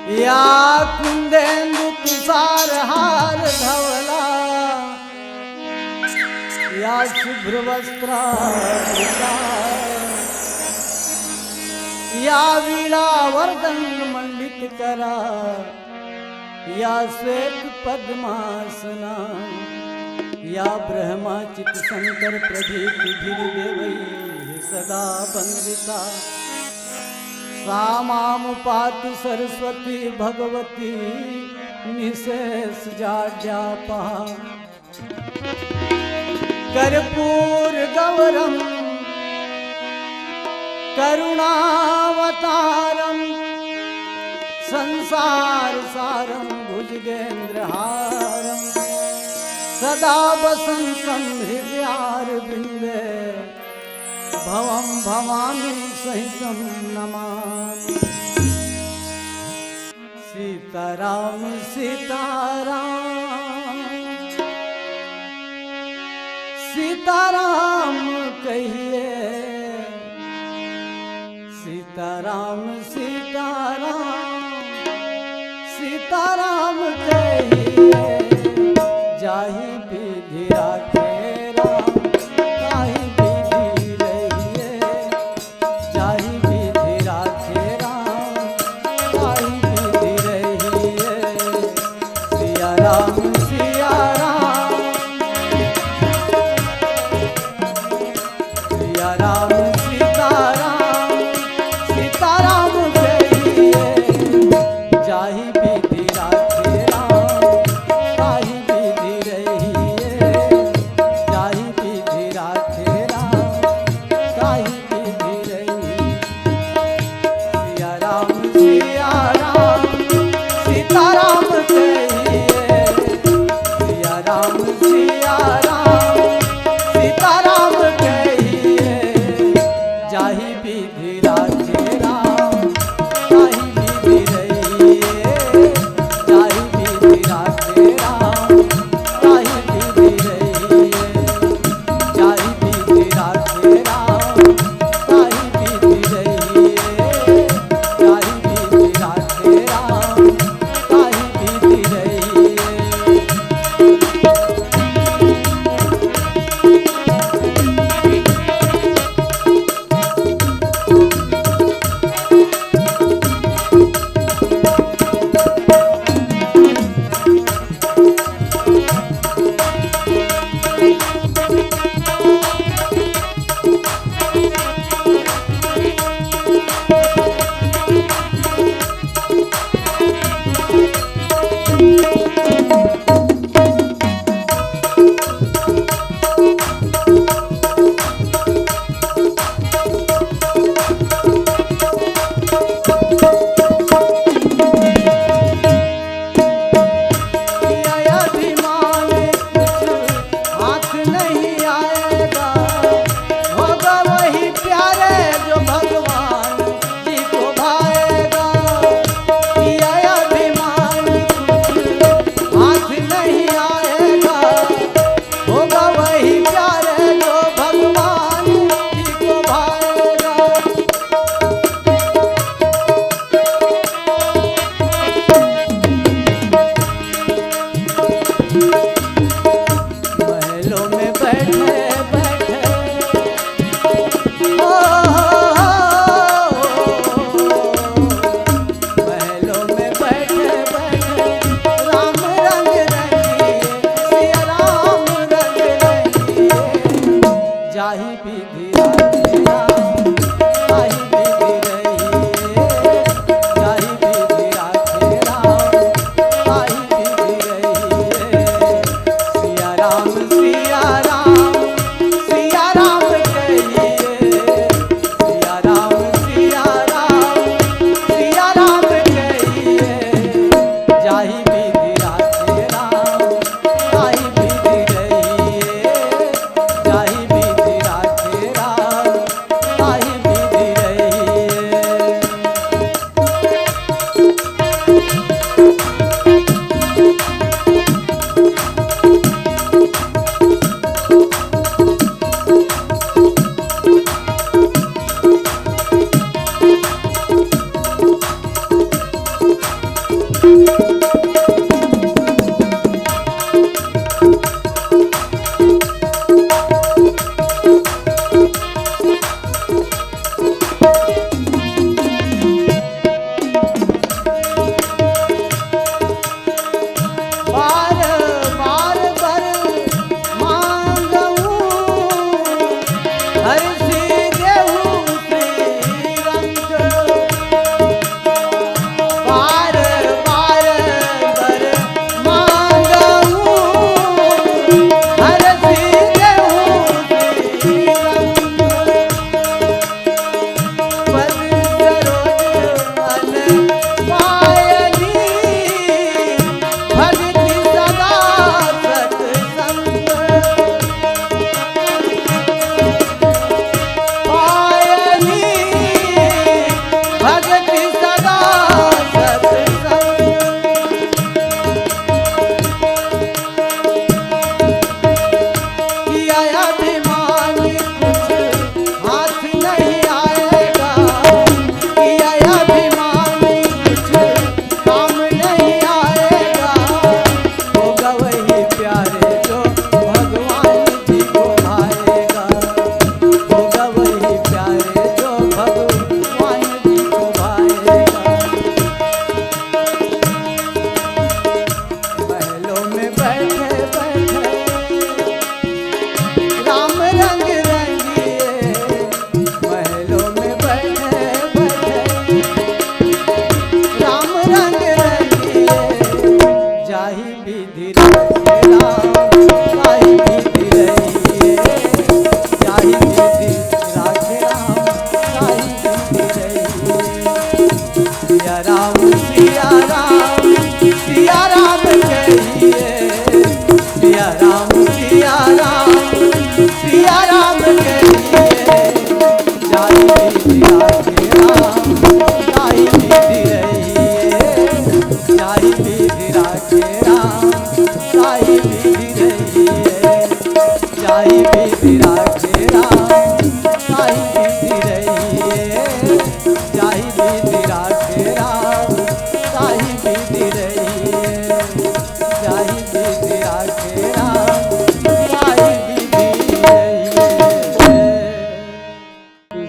या कुंदेंदु तुषार हार धवला या शुभ्र वस्त्रावृता या वीणा वर्दन मंडित करा या श्वेत पद्मासना या ब्रह्माचित शंकर प्रदीप गिरिदेवै सदा वंदिता सा मामुपातु सरस्वती भगवती निशेष जाड्यापा कर्पूर गौरम करुणावतारम संसार सारम भुजगेंद्रहारम सदा वसंतम हृदयारविंदे भवम भवानी सहितम नमामि। सीताराम सीताराम सीताराम कहिए सीताराम सीताराम सीताराम कहिए जाहि विधि राखे राम ताहि विधि रहिए जाहि विधि राखे राम ताहि विधि रहिए। सिया राम सिया राम सिया राम सीताराम सीताराम कहिए जाहि विधि राखे राम ताहि विधि रहिए जाहि विधि राखे राम ताहि विधि रहिए। सिया राम सीताराम कहिए सिया राम सीताराम कहिए जाहि विधि राखे राम ताहि विधि रहिए जाहि विधि राखे राम ताहि विधि रहिए जाहि विधि राखे राम ताहि विधि रहिए जाहि विधि राखे राम ताहि विधि रहिए।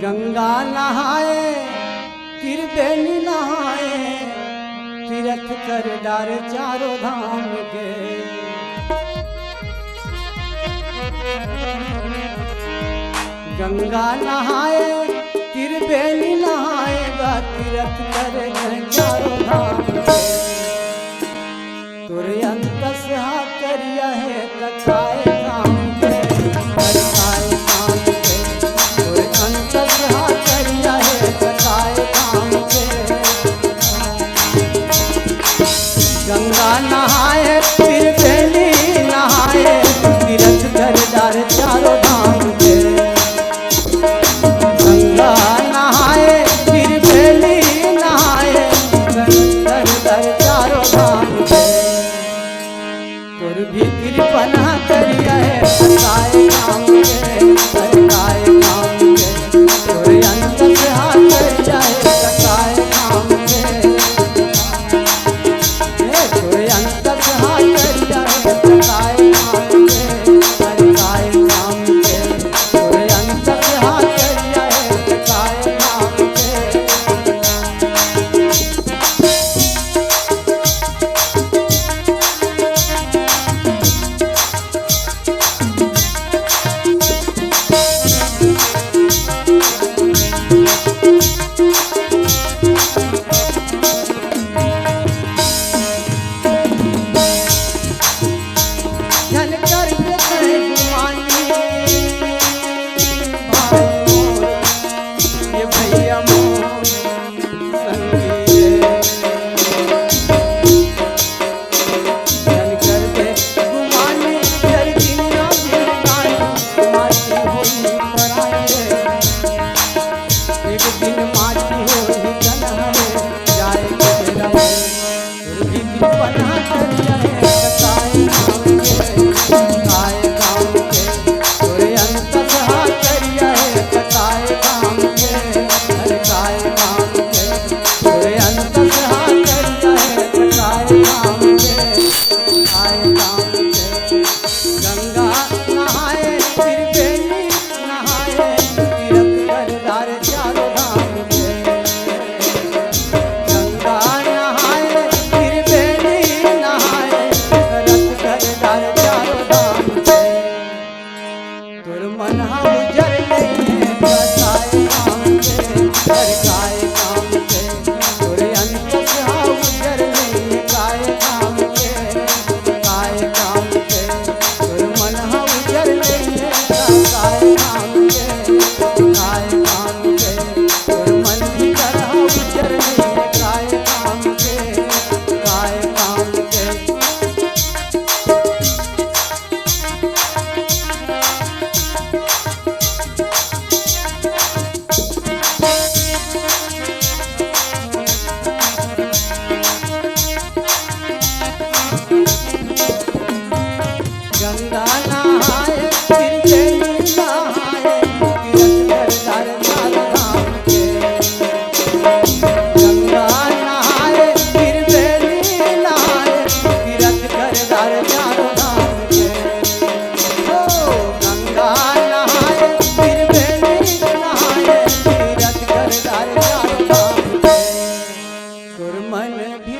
गंगा नहाए त्रिवेणी नहाए तीर्थ कर डार चारों धाम के। गंगा नहाए त्रिवेणी नहाए तीर्थ कर चारों धाम के। तुर अंत से हाथ करिया है तकाए काम के तकाए काम के। तुर अंत से हाथ करिया है तकाए काम के। गंगा नहाए त्रिवेणी नहाए तीर्थ कर डार चारों धाम के। गंगा नहाए त्रिवेणी नहाए कर डार चारों धाम के। तुर भी कृपना करिया है तकाए काम के तकाए काम के। तुर अंत से हाथ करिया है तकाए काम के। तुर अंत से हाथ करिया है तकाए काम के तकाए काम के। तुर अंत से हाथ करिया है तकाए काम के।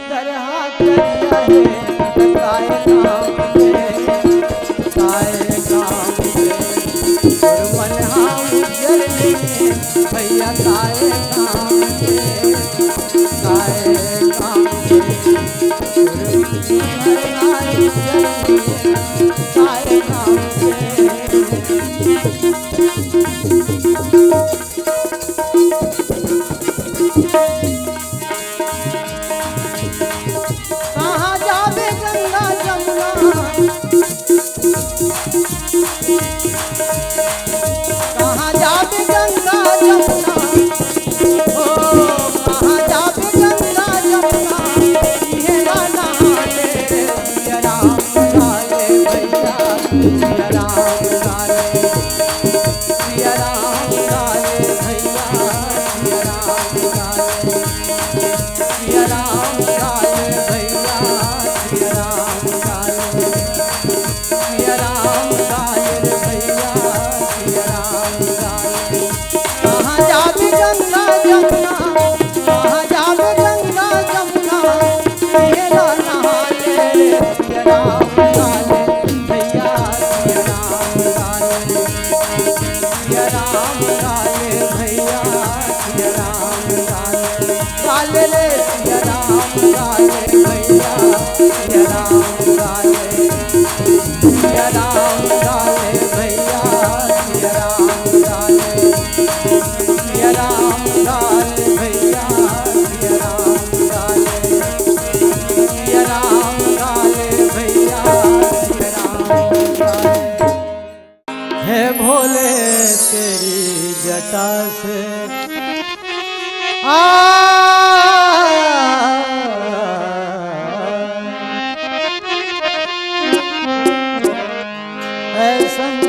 तरह करिया है काय काम के काय काम के और मन हाँ उज्जर में भैया काय काम के काय काम के और मन हाँ उज्जर में काय काम के कहाँ जावे गंगा जमुना कहाँ जावे गंगा जमुना ओ कहाँ जावे गंगा जमुना ये गाना ले सिया राम गाले भैया सिया राम गाले सिया राम गाले भैया सिया राम गाले सिया राम गाले भैया सिया राम गाले सिया राम गाले भैया सिया राम गाले कहाँ जावे गंगा जमुना कहाँ जावे गंगा जमुना ये नहाले सिया राम गाले भैया सिया राम गाले सिया राम गाले भैया सिया राम गाले गाले ले सिया राम गाले भैया सिया राम गाले सिया राम गाले भैया सिया राम गाले सिया राम गाले भैया सिया राम गाले सिया राम गाले भैया सिया राम गाले हे भोले तेरी जटा से ऐ संग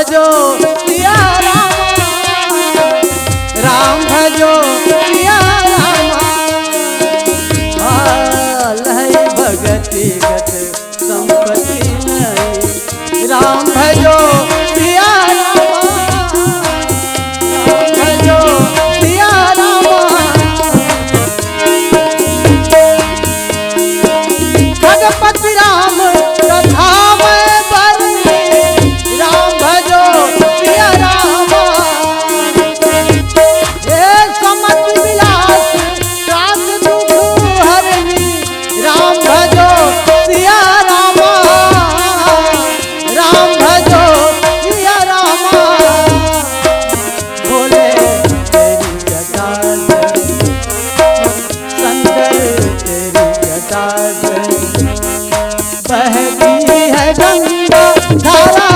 भजो सिया राम भजो सिया लहई भगति गत संपत्ति नहीं। राम भजो सिया भजो सिया भगपति राम कथा में बरनी। राम भजो सिया ये समझ विलास रात दुख हरनी। राम भजो सिया राम भजो सिया भोले तेरी जटा शंकर तेरी जटा बहती है गंगा धारा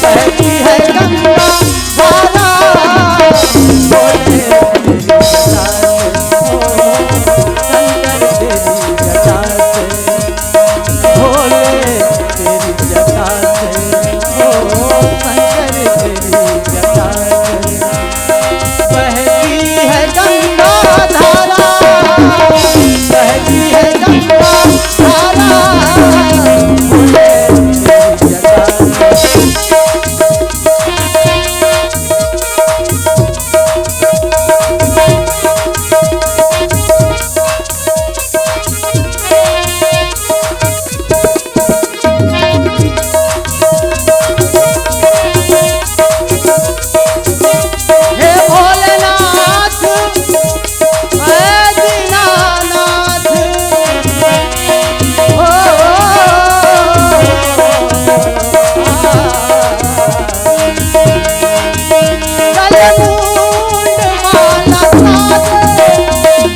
बहती है गंगा धारा। भोले तेरी जटा शंकर तेरी जटा भोले तेरी जटा शंकर तेरी जटा बहती है गंगा धारा बहती है गंगा धारा। भोले तेरी जटा हे भोलेनाथ हे दीनानाथ गले मुंड माला साजे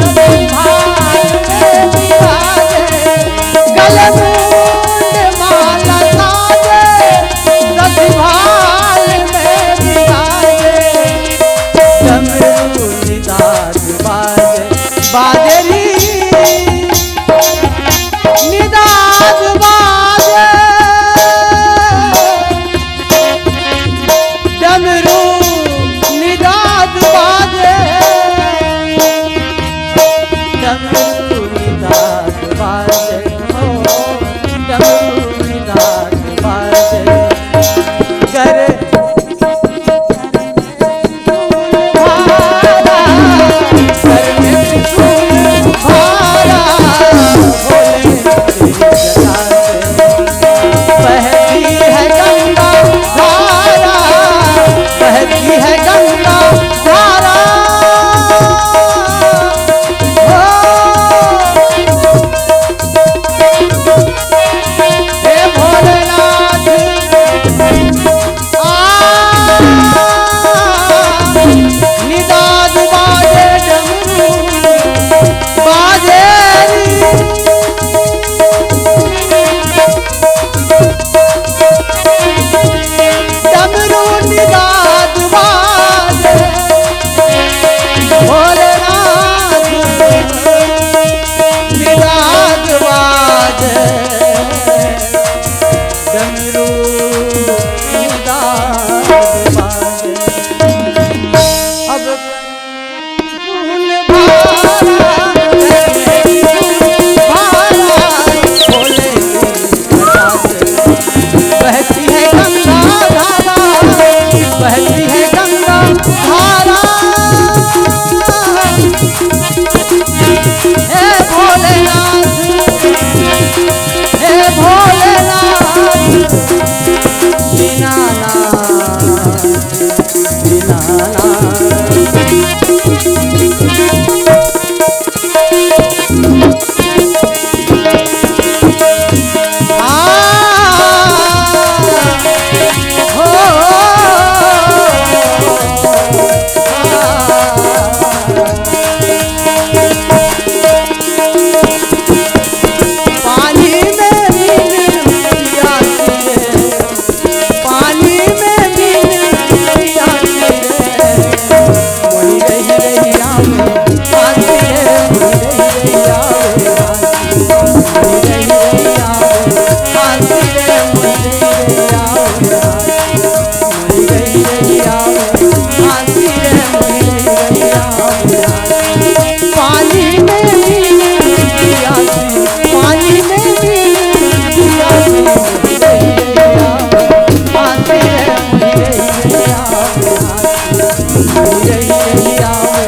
कभी भाल में बिराजे। गले मुंड माला साजे कभी भाल में बिराजे। डमरू निदान बाजे बाजेरी निदान बाजे। डमरू निदान बाजे डमरू निदान बाजे डमरू निदान बाजे। करे रही आवे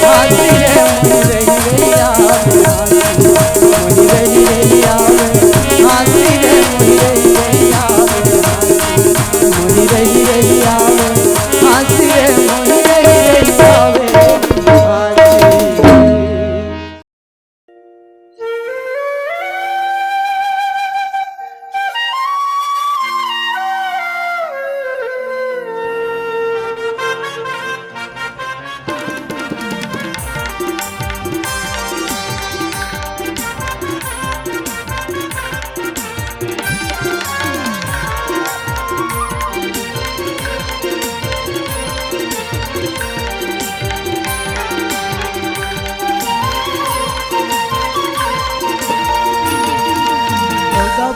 हाथी रे मोही रही आवे मोही रही आवे हाथी रे मोही रही आवे मोही रही आवे हाथी रे मोही रही आवे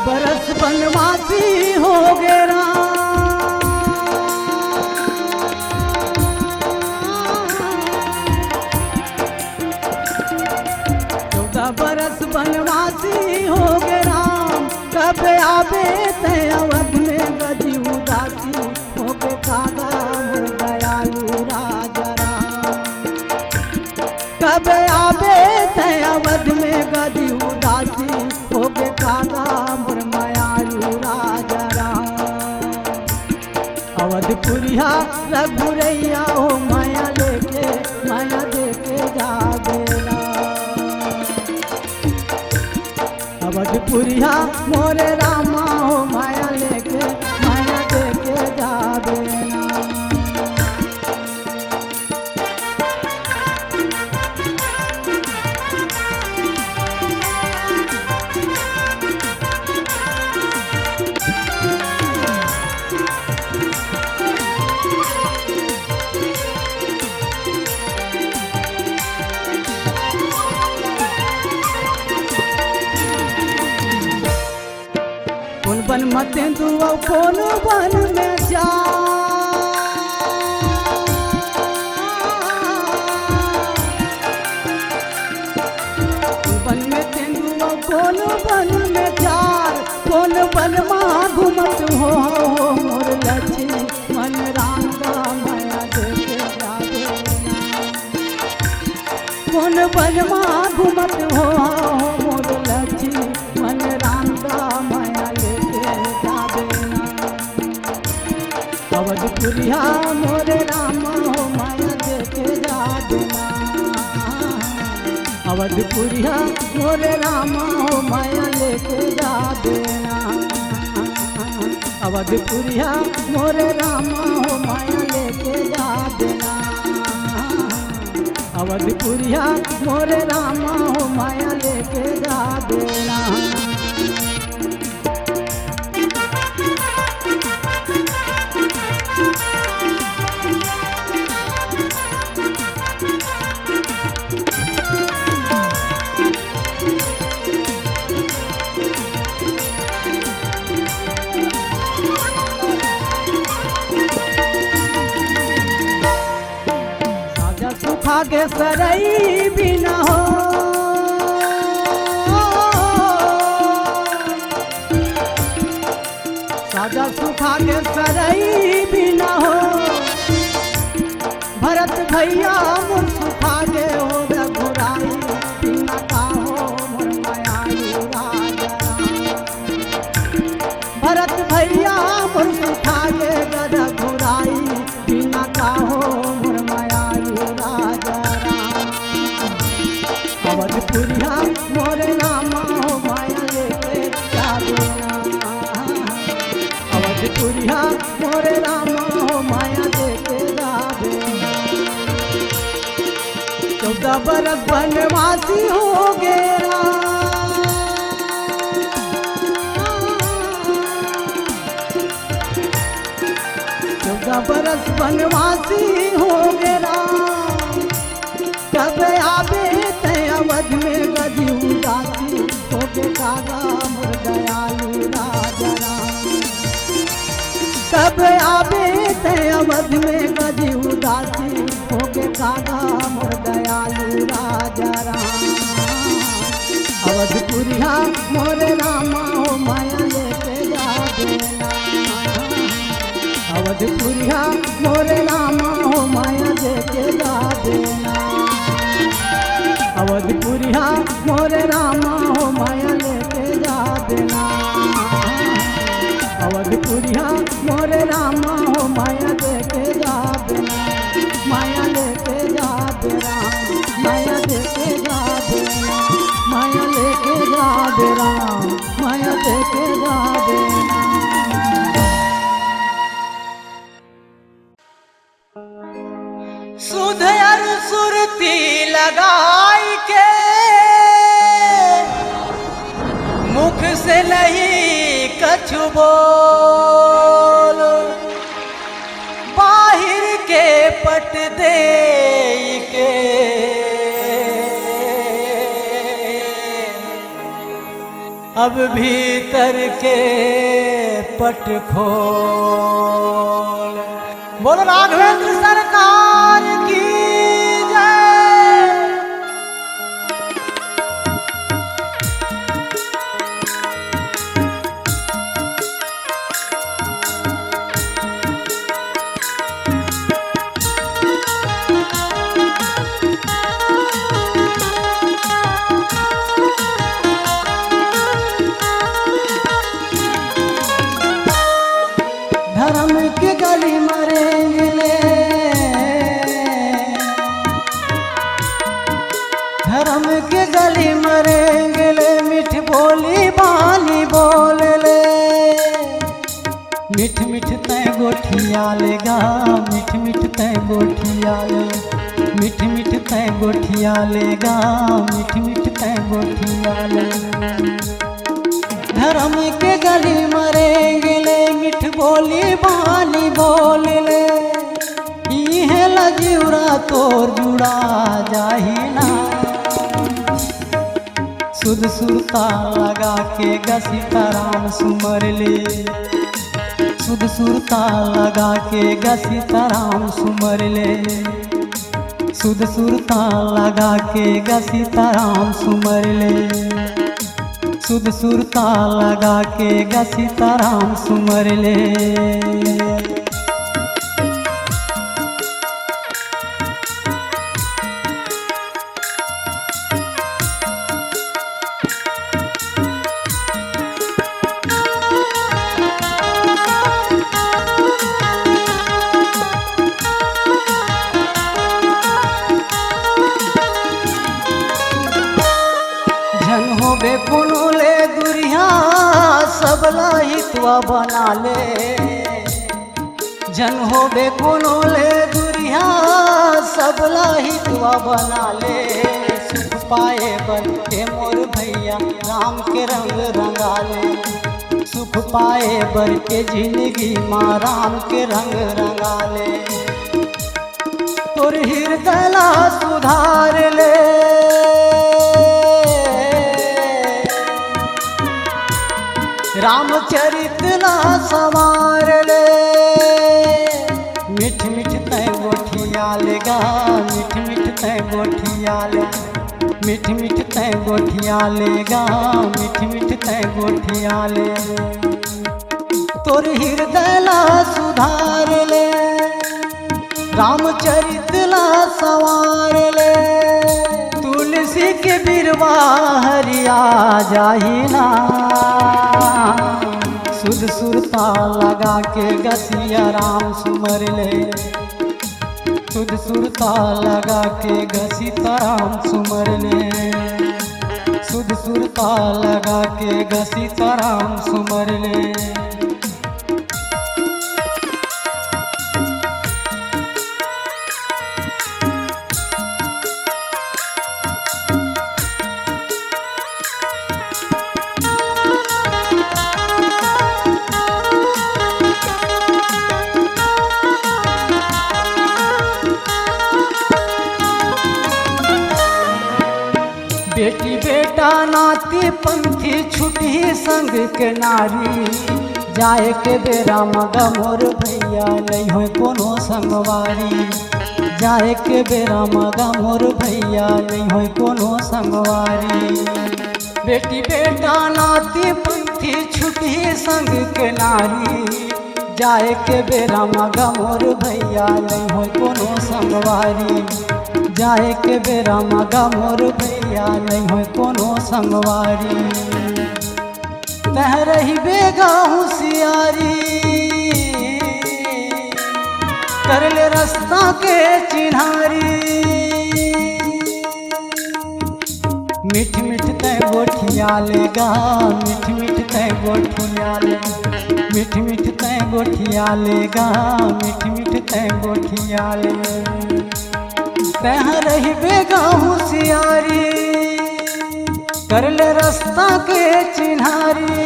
बरस बनवासी हो गए राम 14 बरस बनवासी हो गए राम कब आवे ते अवध में गजी उदासी हो गए कागा मोर दयालु राजा राम कब आवे ते अवध में गजी उदासी हो गए कागा मोर मायालु राजा राम अवधपुरिया रघुरैया हो माया देके जागेला अवधपुरिया मोरे रामा हो माया देके जागेला बन मत दुआ कौन बन में जा बन में तेंदुआ कौन बन में चार कौन बन माँ घूमत हो मोर लक्ष्मी मन राम का माया देखे जागे कौन बन माँ घूमत हो मोर लक्ष्मी मन राम का माया अवधपुरिया मोरे रामा हो माया देखे जागेला अवधपुरिया मोरे रामा हो माया लेके जागेला अवधपुरिया मोरे रामा हो माया लेके जागेला अवधपुरिया मोरे रामा हो माया लेके जागेला सुखागे सरई भी न हो साजा सुखागे सरई भी न हो भरत भैया मुझ सुखागे हो रघुराई बिना का हो मोर मायालु राजा भरत भैया मुझ सुखागे रघुराई बिना का हो मोर मायालु राजा अवधपुरिया मोरे रामा हो माया लेके जागेला अवधपुरिया मोरे रामा हो माया लेके जागेला 14 बरस बनवासी हो गया 14 बरस बनवासी हो गया कब आवे ते अवध में गजी उदासी हो के कागा मोर दयालु राजा राम कब आवे ते अवध में गजी उदासी हो के कागा मोर दयालु राजा राम अवधपुरिया मोरे रामा हो माया लेके जागेला अवधपुरिया मोरे रामा हो माया लेके जा देना। अवधपुरिया मोरे रामा हो माया लेके जा देना। अवधपुरिया मोरे रामा हो माया लेके जा देना। माया लेके जा देना, माया लेके जा देना, माया लेके जा देना, माया लेके जा देना। सुध अर सुरती लगाई के मुख से नहीं कछु बोल, बाहिर के पट दे के अब भीतर के पट खोल। बोलो राघवेंद्र सरकार की जय। धर्म की गली मरेंगे, धर्म की गली मरेंगे, मीठ बोली बानी बोल ले। मीठ मीठ तय गोठिया लेगा, मीठ मीठ तय गोठिया ले, मीठ मीठ तय गोठिया लेगा, मीठ मीठ तय गोठिया ले। धर्म के गली मरेंगे, मिठ बोली बानी बोल ले। इहे लजीवरा तोर जुड़ा जाही ना। सुध सुरता लगा के सीताराम सुमर ले। सुध सुरता लगा के सीताराम सुमर ले। सुध सुरता लगा के सीताराम सुमर ले। सुध सुरता लगा के सीताराम सुमर ले। जन होबे कोनो ले दुरिया सबला हितवा बना ले। जन होबे कोनो ले दुरिया सबला हितवा बना ले। सुख पाए बन के मोर भैया राम के रंग रंगा ले। सुख पाए बर के जिंदगी माँ राम के रंग रंगा ले। तोर हृदय सुधार ले। रामचरित ला सवार ले। मिठ मिठ तय गोठिया लेगा, मिठ मिठ तय गोठिया ले। मिठ मिठ तय गोठिया लेगा, मिठ मिठ तय गोठिया ले। तोर हृदय ला सुधार ले। रामचरित ला सवार ले। तुलसी के बिरवा हरिया जाही ना। सुध सुरता लगा के सिया राम सुमर ले। सुध सुरता लगा के सीताराम सुमर ले। सुध सुरता लगा के सीताराम सुमर ले। बेटी बेटा नाती पंथी छुटी संग के नारी। जाए के बेरा मगा मोर भैया नहीं हो कोनो संगवारी। जाए के बेरा मगा मोर भैया नहीं हो कोनो संगवारी। बेटी बेटा नाती पंथी छुटी संग के नारी। जाए के बेरा मगा मोर भैया नहीं हो कोनो संगवारी। जाए के बेरा मगा मोर भैया नहीं हो कोनो संगवारी। तह रही बेगा होशियारी कर ले रास्ता के चिन्हारी। मिठ मिठ तय गोठिया लेगा मिठ मिठ तय गोठिया ले। मिठ मिठ तय गोठिया लेगा मिठ मिठ तय गोठिया ले। तह रही बेगा होशियारी कर ले रास्ता के चिन्हारी।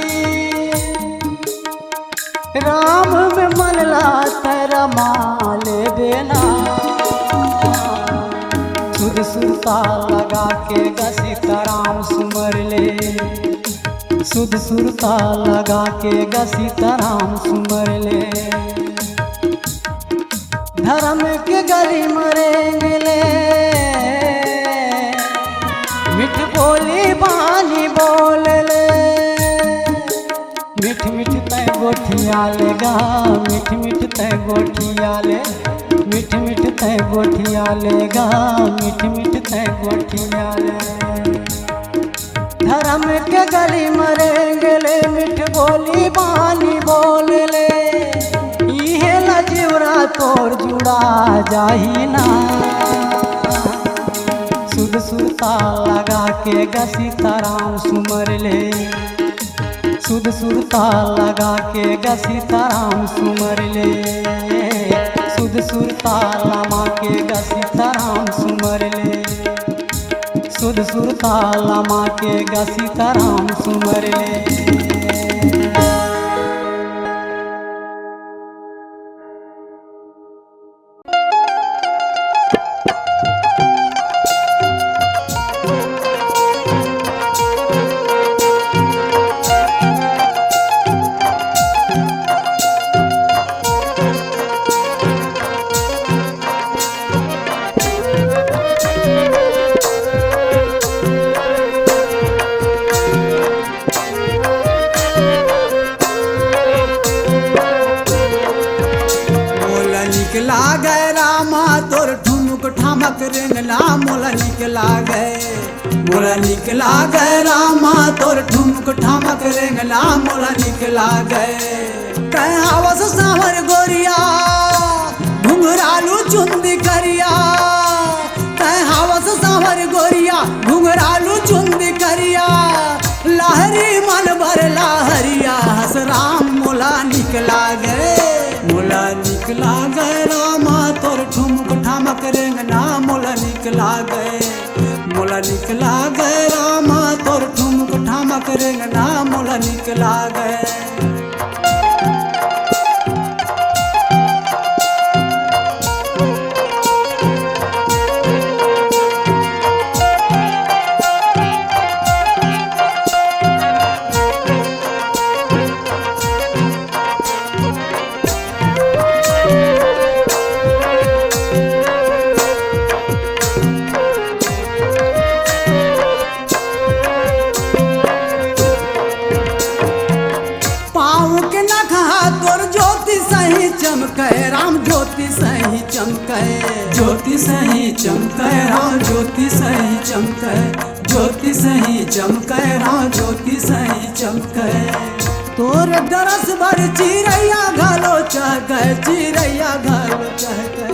राम में मन ला तेरा माले बेना। सुध सुरता लगा के गा सीताराम सुमर ले। सुध सुरता लगा के गा सीताराम सुमर ले। धर्म के गली मरेंगे ले। मिठ बोली बानी बोल ले। मिठ मिठ तय गोठिया लेगा मिठ मिठ तय गोठिया ले। मिठ मिठ तय गोठिया लेगा मिठ मिठ तय गोठिया ले। धर्म के गली मरेंगे ले मिठ बोली बानी बोल ले। इहे लजीवरा तोर जुड़ा जाही ना। सुध सुरता लगा के गा सीताराम सुमर ले। सुध सुरता लगा के गा सीताराम सुमर ले। सुध सुरता लगा के गा सीताराम सुमर ले। सुध सुरता लगा के गा सीताराम सुमर ले। रेंगला मोला निकला गए। मोला निकला गए रामा तोर ठुमक ठामक रेंगला मोला निकला गए। कह हवस सावर गोरिया घुंघरालू चुंदी करिया। कह हवस सावर गोरिया घुंघरालू चुंदी करिया। लहरी मन भर लहरिया हस राम मोला निकला गए। मोला निकला गए रामा तोर ठुमक ठामक रेंगना मोला निकला गए। मोला निकला गए रामा तोर ठुमक ठामक रेंगना मोला निकला गए। चमके राम ज्योति सही चमके। ज्योति सही चमके राम ज्योति सही चमके। ज्योति सही चमके राम ज्योति सही चमके। तोर दरस भर चिड़ैया घलो चहके। चिड़ैया घलो चहके।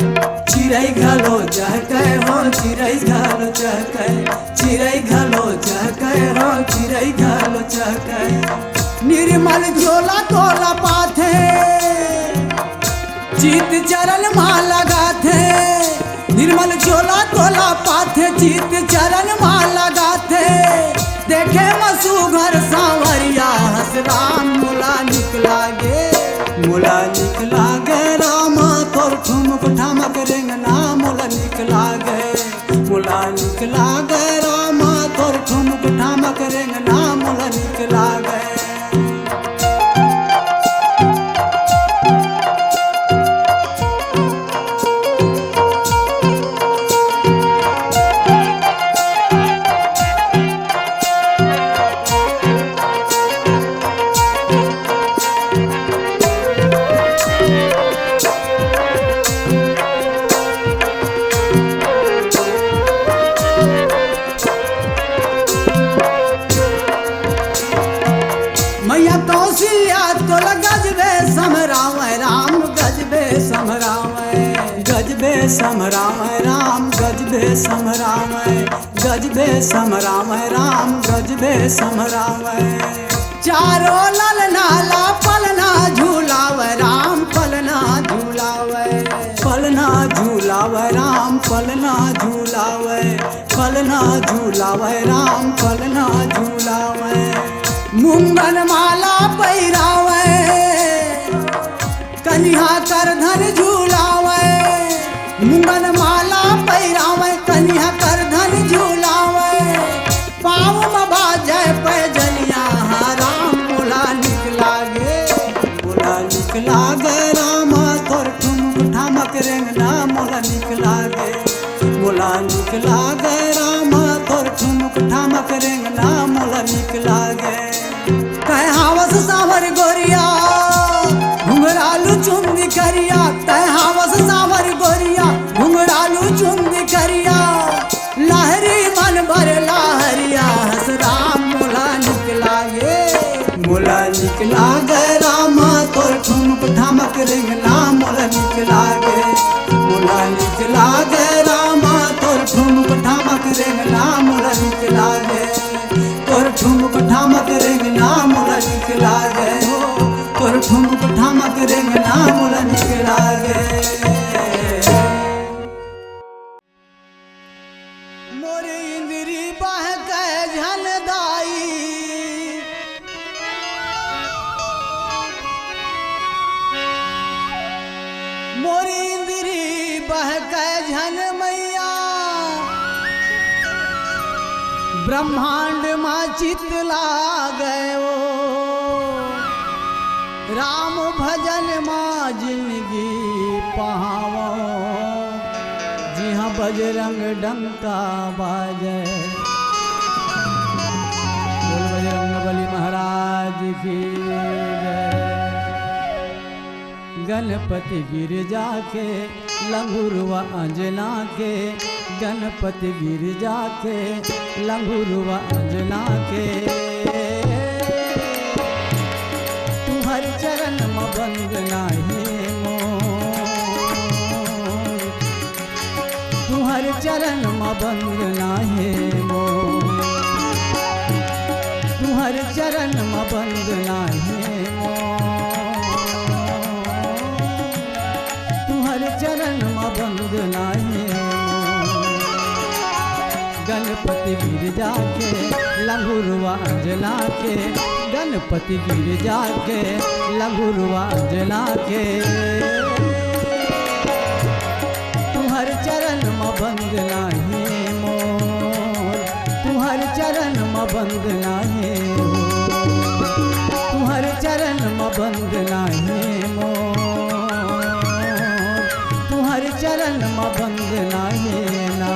चिड़ै घलो चहके हो चिड़ै घलो चहके। चिड़ै घलो चहके हो चिड़ै घलो चहके। निर्मल झोला तोला पाथे चित चरण माँ लगाथे। निर्मल झोला तोला पाथे चित चरण माँ लगाथे। देखे मसू घर सांवरिया हस राम मोला निकला गे। मोला निकला गे रामा तोर ठुमक ठामक रेंगना मोला निकला गे। मोला निकला गे रामा तोर ठुमक ठामक रेंगना मोला निकला गे। समराम राम गजबे समराम गजबे समराम राम गजबे समराम चारों ललना ला पलना झूलाव राम पलना झूलावे पलना झूलावे राम पलना झूलावे पलना झूलावे राम पलना झूलावे मुंगन माला पैरावे कन्हा कर धन झूलावे मुंगन माला पैरावे कन्हा कर धन झूलावे पाँव में बाजे पैजनिया राम मोला निकला गे राम तोर ठुमक ठामक रेंगना मोला निकला गे राम तोर ठुमक ठामक रेंगना मोला निकला गे कह हावस सावर गोरिया घुंघरालू चुंदी करिया कह हावस सावर गोरिया घुंघरालू चुंदी करिया लहरी मन भर लहरिया हस राम मोला निकला गे राम तोर ठुमक ठामक रेंगना मोला निकला गे राम तोर ठुमक ठामक रेंगना मोला निकला गे तोर ठुमक ठामक रेंगना मोला निकला गे तोर ठुमक ठामक रेंगना मोला निकला गे मोरे इंद्री बाह के झलदाई मोरी इंद्री बह के झन मैया ब्रह्मांड माँ चित लागे ओ राम भजन माँ जिंदगी पहावो जी हाँ बजरंग डंका बाजे बोल बजरंग बली महाराज की जय गणपति गिरजा के लंगुरवा अंजना के गणपति गिरजा के लंगुरवा अंजना के तुहर चरण में बंद नाही मोर तुहर चरण में बंद नाही मोर तुहर चरण में बंद नाही मोर चरण में बंद नाही गणपति गिरजा के लंगुरवा अंजना के गणपति गिरजा के लंगुरवा अंजना के तुहर चरण में बंद नाही मोर तुहर चरण में बंद नाही तुहर चरण में बंद नाही मोर तुहर चरण में बंद नाही ना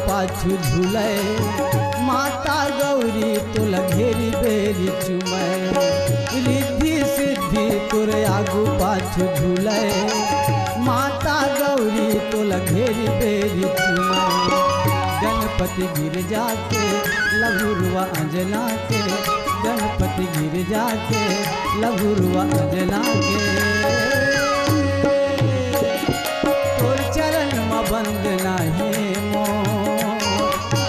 पाछू झूले माता गौरी तुल घेरी बेरी चुमै रिद्धि सिद्धि तुर आगू पाछू झूले माता गौरी तुल घेरी बेरी चुमै गणपति गिरजा के लघुरवा अंजना के गणपति गिरजा के लघुरवा अंजना के तोर चरण में बंद नाही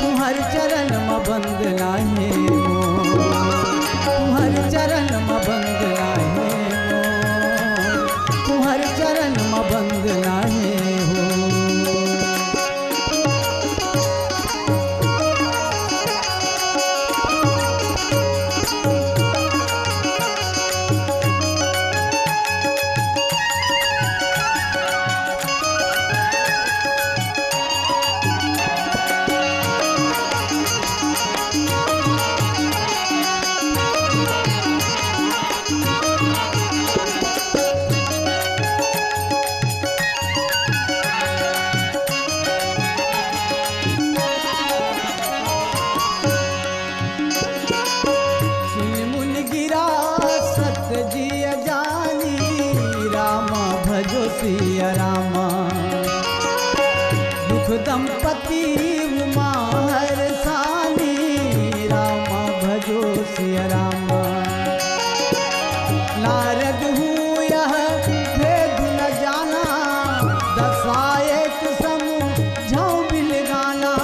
तुहर चरण में बंद नाही तुहर चरण में बंद नाही तुहर चरण में बंद नाही हो कबीरा सत्य जिय जानी राम भजो सिया रामा दुख दंपति उमा हर सानी राम भजो सिया रामा नारद हूँ यह भेद न जाना दशा एक समझाऊं बिल गाना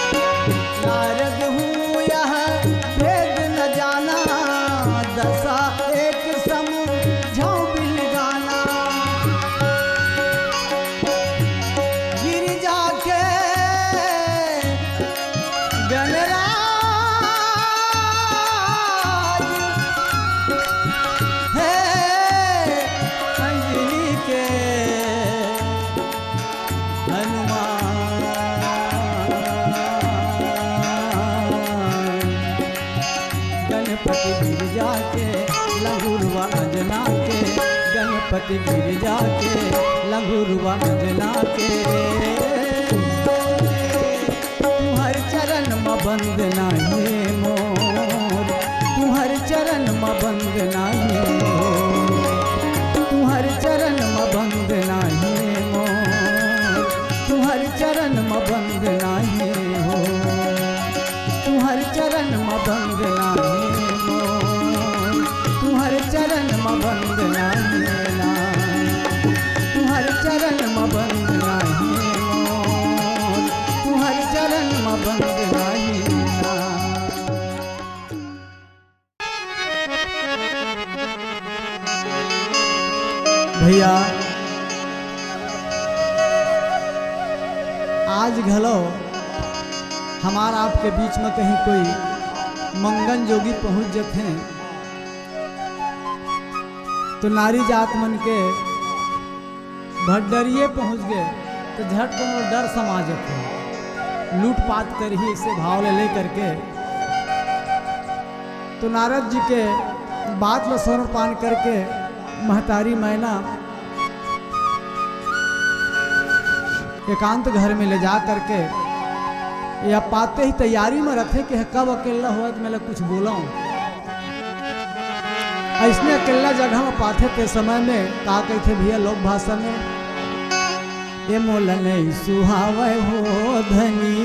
नारद हूँ यह भेद न जाना दशा एक समझाऊं बिल गाना गिरिजा के गणराज गणपति गिरिजा के लघुरवा अंजना के गणपति गिरिजा के लघुरवा अंजना के तुम्हार चरण में बंदना है मोर तुम्हार चरण में बंदना है तुम्हार चरण में बंदना है मोर तुम्हार चरण में बंदना है हो तुम्हार चरण में बंदना है मोर तुम्हार चरण में बंदना है ना तुम्हार चरण में बंदना है मोर तुम्हार चरण में बंदना है ना भैया आज घलो हमारा आपके बीच में कहीं कोई मंगन जोगी पहुंच जाते हैं तो नारी जात मन के भड्डरिए पहुंच गए तो झट को डर समा जाते हैं लूटपाट कर ही इसे भाव ले करके तो नारद जी के बात में स्वर्ण करके महतारी मैना एकांत घर में ले जा करके या पाते ही तैयारी में रखे कि कब अकेला हुआ तो मैं कुछ बोला हूँ ऐसने अकेला जगह में पाते थे समय में का कहते भैया लोक भाषा में ये मोल नहीं सुहावे हो धनी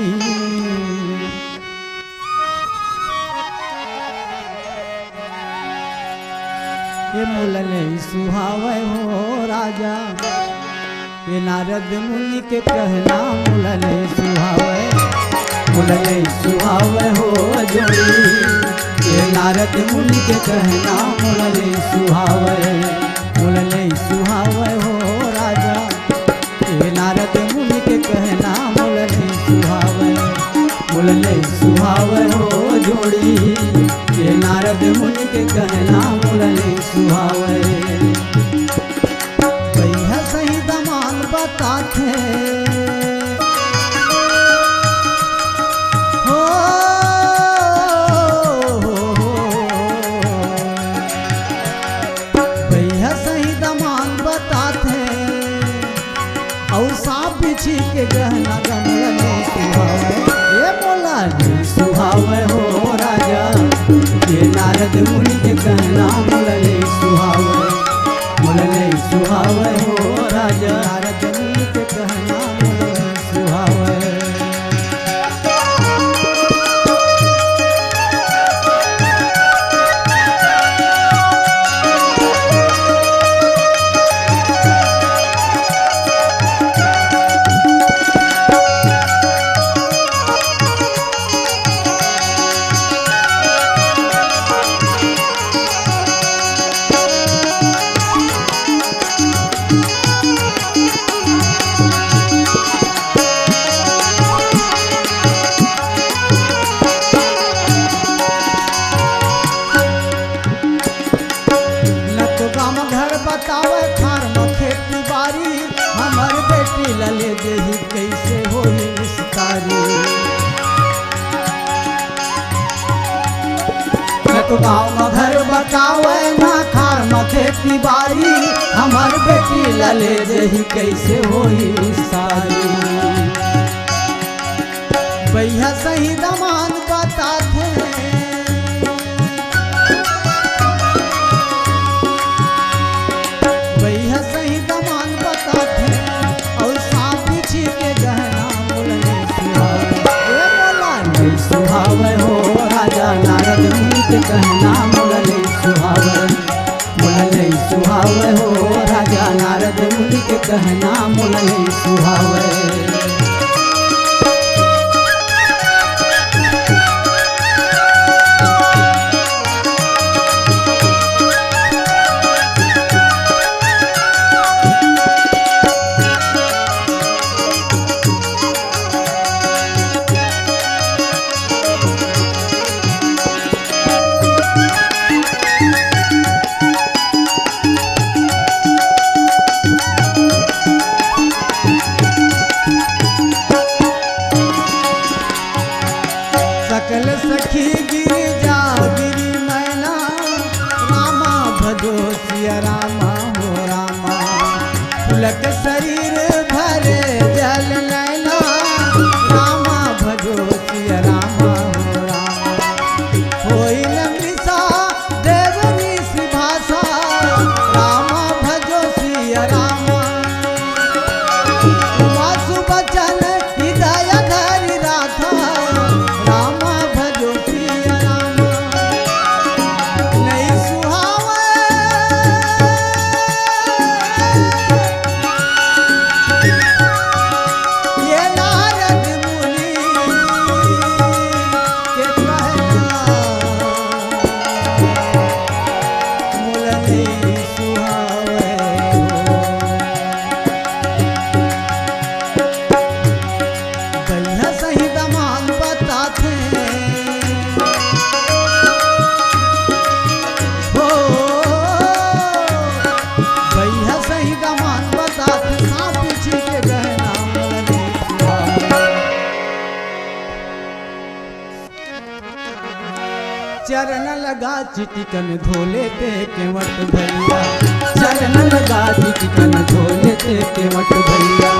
ये मोल नहीं सुहावे हो राजा ये नारद मुनि के कहना मोल नहीं सुहावे मुलने सुहावे हो जोड़ी ये नारद मुनि के कहना मुलने सुहावे हो राजा ये नारद मुनि के कहना मुलने सुहावे हो जोड़ी ये नारद मुनि के कहना मुलने सुहावे भैया सही दमान बताते पीछी के गहना गमला सुहावे ये बोला नहीं सुहावे हो राजा ये नारद मुनि के कहना मुलने सुहावे हो राजा नारद मुनि के कहना मुलने सुहावे लले देही कैसे होई विस्तारी तो गाँव में घर बतावे ना खार में खेती बाड़ी हमार बेटी लले देही कैसे होई विस्तारी भैया सही दमान का हो राजा नारद मुनि के कहना मुरली सुहावे मुरली सुहावे हो राजा नारद मुनि के कहना मुरली सुहावे सकल सखी गिरी जा गिरी मैना रामा भजो सिया रामा हो रामा पुलक शरीर भरे जल नैना रामा भजो सिया रामा हो रामा होई लमृषा देवनी सी भाषा रामा भजो सिया रामा वासु बचन हृदय धरि राखा रामा भजो सिया रामा नहीं सुहावे ये नारद मुनि के कहना मुल नहीं सुहावे भैया सही दमान बताते हो भैया सही दमान बताते सांप पीछे के गहना मुरली सुहावे चरण लगा चिटिकन धोले ते केवट भैया चरण लगा चिटिकन धोले ते केवट भैया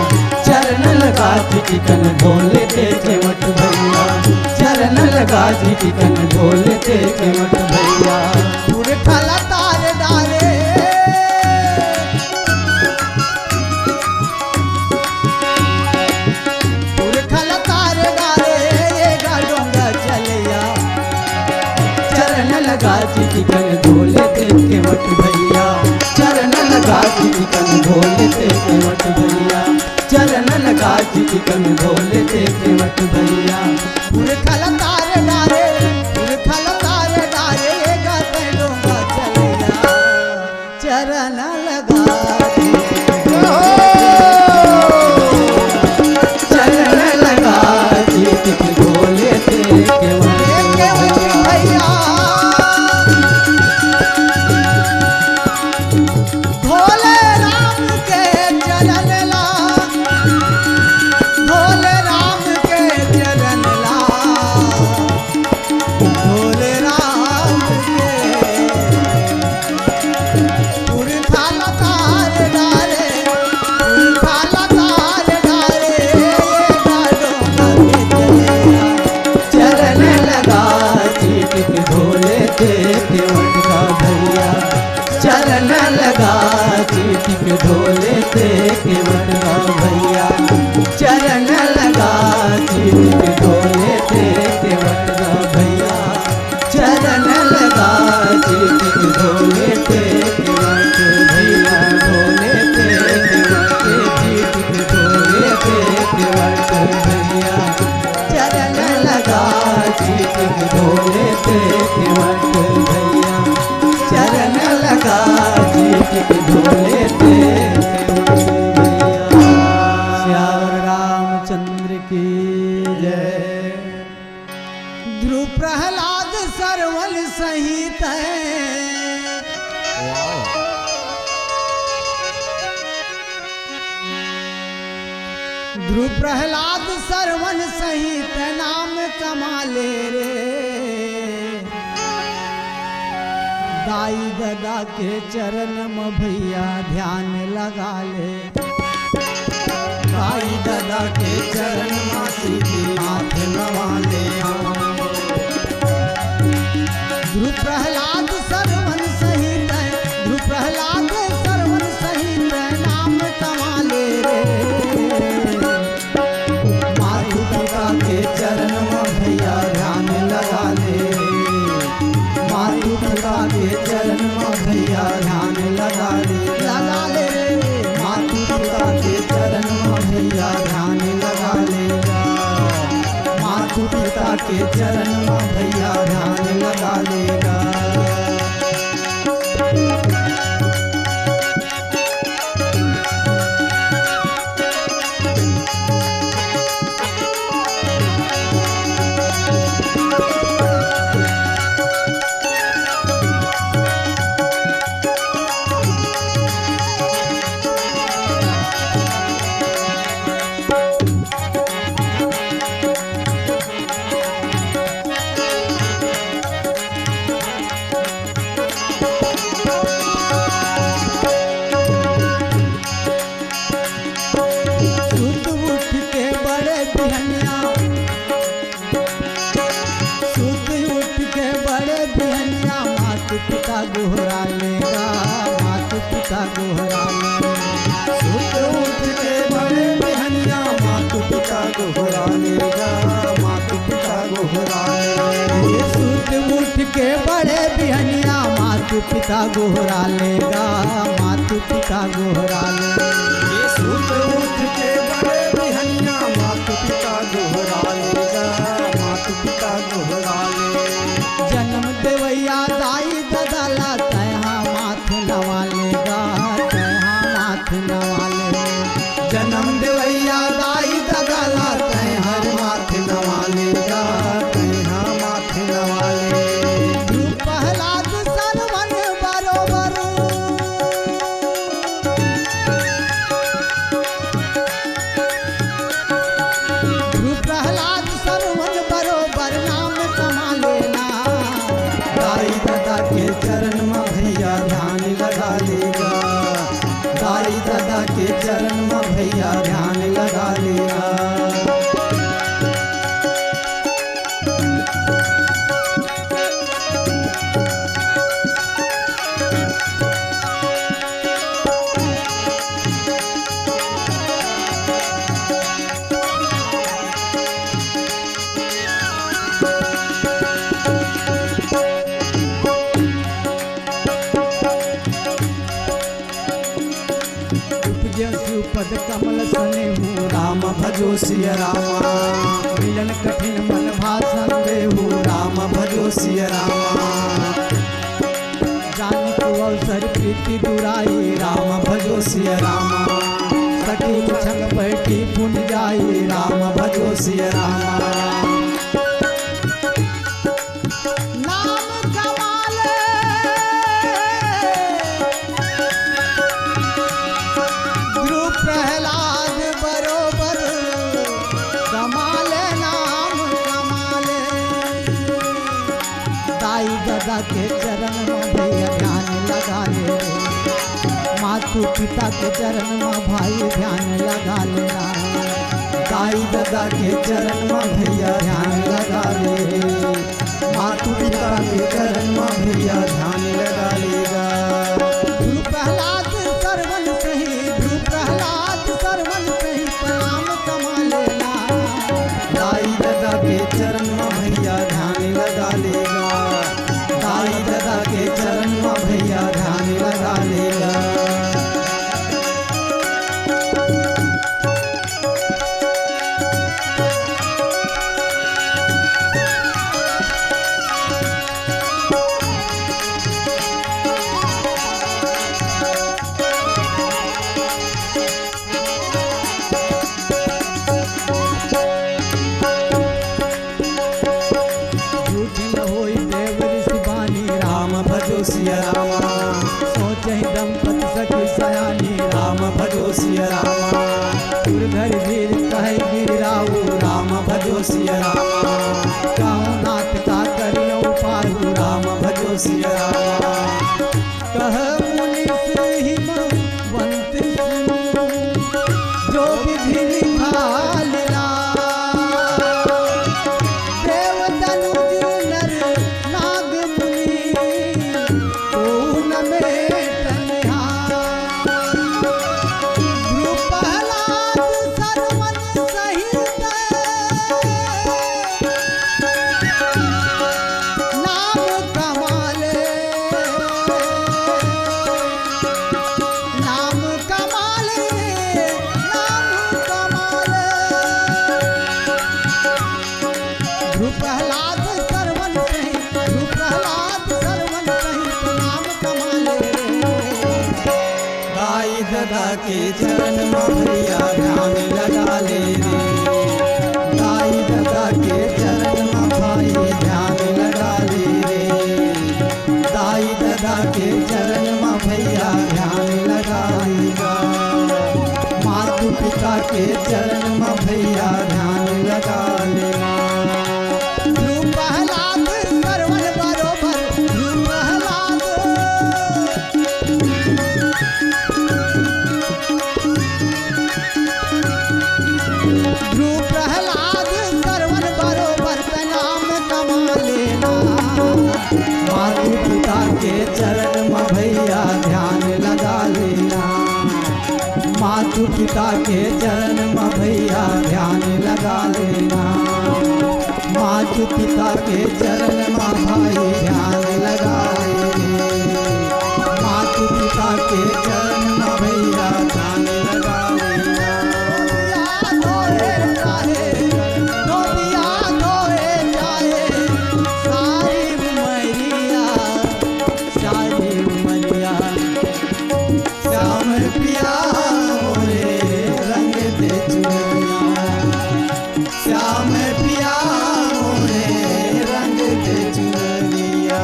चरण लगा चिटिकन धोले ते केवट भैया चरण लगा चिटिकन धोले ते केवट भैया पूरे खाला तारे डाले पूरे खाला तारे डाले ये गाडोंगा चलिया चरण लगा चिटिकन धोले ते केवट भैया चरण लगा चिटिकन धोले ते केवट भैया चरण लगा चिटिकन धोले ते केवट भैया पूरे खाला तारे डाले पूरे खाला तारे डाले ये गाते डोंगा चलिया चरण लगा चरण लगा चिटिकन धोले ते केवट भैया भोले राम के चरण ला भोले राम के चरण ला भोले राम के पूरी थाला तार डाले पूरी थाला तार डाले चरण लगा चिटिक धोले ते केवट का भैया चरण लगा चिटिक धोले ते केवट का भैया चरण लगा चिटिक धोले ते केवट का भैया चरण लगा चिटिक धोले ते केवट भैया धोले ते केवट चिटिक धोले ते केवट भैया चरण लगा चिटिक धोले ते केवट भैया चरण लगा चिटिक धोले ते श्याम रामचंद्र की जय। ध्रुव प्रहलाद सरवल सहित ध्रुव प्रहलाद सरवन सहित नाम कमाले रे दाई ददा के चरण में भैया ध्यान लगा ले दाई ददा के चरण में सीधी हाथ लगा ले ध्रुव प्रहलाद सरवन सहित ध्रुव प्रहलाद सरवन सहित नाम कमाले रे माता पिता के चरण में भैया ध्यान लगा के चरण में भैया ध्यान लगा लेगा। सुत उठ के बड़े बिहनिया, सुत उठ के बड़े बिहनिया, मातु पिता गोहरा लेगा, मातु पिता गोहरा लेगा। सुत उठ के बड़े बिहनिया, मातु पिता गोहरा लेगा, मातु पिता गोहरा लेगा। ये सुत उठ के बड़े बिहनिया, मातु पिता गोहरा लेगा, मातु पिता गोहरा लेगा। ये सुत उठ के बड़े बिहनिया, मातु पिता गोहरा लेगा, मातु पिता गोहरा लेगा। जन्म देवैया दाई ददाला, तैहा माथ नवा लेगा, तैहा माथ नवा लेगा। जन्म देवैया दाई दगाला, तै हर माथे नवा लेगा, तै हाँ माथे नवा लेगा। ध्रुव प्रहलाद सरवन बरोबर, ध्रुव प्रहलाद सरवन बरोबर, नाम कमा लेना। दाई दादा के चरण में भैया ध्यान लगा लेगा, दाई दादा के चरण में भैया ध्यान लगा लेगा। उपजे सुपद कमल सने हूँ, राम भजो सिया रामा, मिलन कठिन मन भाषण देहू। राम भजो सिया रामा, जान को अवसर प्रीति दुराई, राम भजो सिया रामा, सखी छंग बैठी पुन जाई। राम भजो सिया रामा। नाम कमाले, ध्रुव प्रहलाद बरोबर, कमाले नाम कमाले। दाई दादा के चरण में भैया ध्यान लगा ले, मातु पिता के चरण में भाई ध्यान लगा लेना। दाई दादा के चरण में भैया ध्यान लगा ले, मातु पिता के चरण में भैया ध्यान लगा लेगा। ध्रुव प्रहलाद सरवन सही, ध्रुव प्रहलाद सरवन सही, प्रणाम कमा लेना। दाई दादा के चरण में भैया ध्यान लगा लेगा, दाई दादा के चरण में भैया ध्यान लगा लेगा। झूठ न होई देव ऋषि बानी, राम भजो सिया रामा, सोचहि दंपति सखी सयानी। राम भजो सिया रामा, सुरधर वीर कहे गिराऊ, राम भजो सिया रामा, कहूँ नाथ का करियो पारू। राम भजो सिया रामा। कह मुनिस हिमवंत सुनो, जो विधि निभालना। देव तनुज नर नाग मुनि, को न मेटन हार। ध्रुव के चरण में भैया ध्यान लगा लेना। ध्रुव प्रहलाद सरवन बरोबर, ध्रुव प्रहलाद ध्रुव प्रहलाद सरवन बरोबर नाम कमा लेना। मातु पिता के चरण में भैया ध्यान लगा लेना। मातु पिता के चरण में भैया ध्यान लगा लेना। मातु पिता के चरण में भाई ध्यान लगा लेना। मातु पिता के चरण में भैया ध्यान लगा लेना। धोए चाहे धोबिया धोए चाहे सारी उमरिया, सारी उमरिया श्याम पिया मोरे रंग दे चुनरिया। श्याम पिया मोरे रंग दे चुनरिया।